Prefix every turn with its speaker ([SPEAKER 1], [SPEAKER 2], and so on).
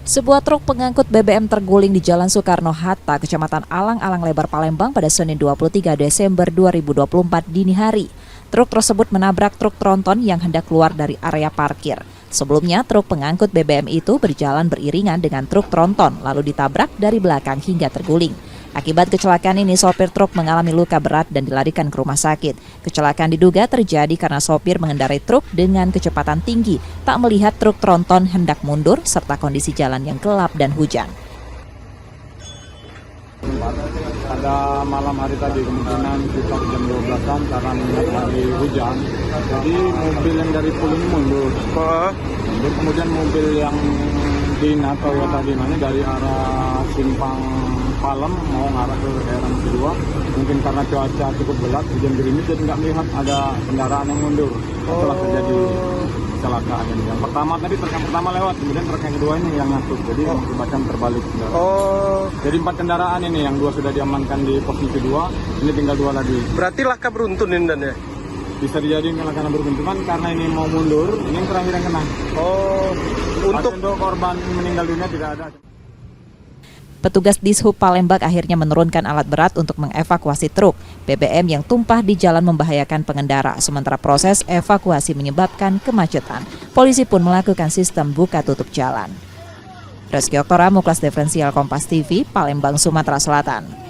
[SPEAKER 1] Sebuah truk pengangkut BBM terguling di Jalan Soekarno-Hatta, Kecamatan Alang-Alang Lebar, Palembang pada Senin 23 Desember 2024 dini hari. Truk tersebut menabrak truk tronton yang hendak keluar dari area parkir. Sebelumnya, truk pengangkut BBM itu berjalan beriringan dengan truk tronton, lalu ditabrak dari belakang hingga terguling. Akibat kecelakaan ini, sopir truk mengalami luka berat dan dilarikan ke rumah sakit. Kecelakaan diduga terjadi karena sopir mengendarai truk dengan kecepatan tinggi, tak melihat truk tronton hendak mundur, serta kondisi jalan yang gelap dan hujan.
[SPEAKER 2] Pada malam hari tadi kemungkinan sekitar jam 12-an karena melihat lagi hujan. Jadi mobil yang dari Pul ini mundur. Kemudian mobil yang Dina atau Toyota Dina dari arah Simpang Palem mau ngarah ke daerah kedua. Mungkin karena cuaca cukup gelap, hujan gerimis, jadi nggak melihat ada kendaraan yang mundur setelah terjadi kecelakaan ini. Yang pertama tadi truk yang pertama lewat, kemudian truk yang kedua ini yang ngatur, jadi mengakibatkan terbalik kendaraan. Jadi 4 kendaraan ini, yang 2 sudah diamankan di posisi 2, ini tinggal 2 lagi.
[SPEAKER 3] Berarti laka beruntun ini Dan ya?
[SPEAKER 2] Bisa dijadikan laka beruntun, karena ini mau mundur, ini yang terakhir yang kena. Untuk korban meninggal dunia tidak ada.
[SPEAKER 1] Petugas Dishub Palembang akhirnya menurunkan alat berat untuk mengevakuasi truk BBM yang tumpah di jalan membahayakan pengendara. Sementara proses evakuasi menyebabkan kemacetan. Polisi pun melakukan sistem buka tutup jalan. Reski Oktora, Muklas Diferensial Kompas TV, Palembang, Sumatera Selatan.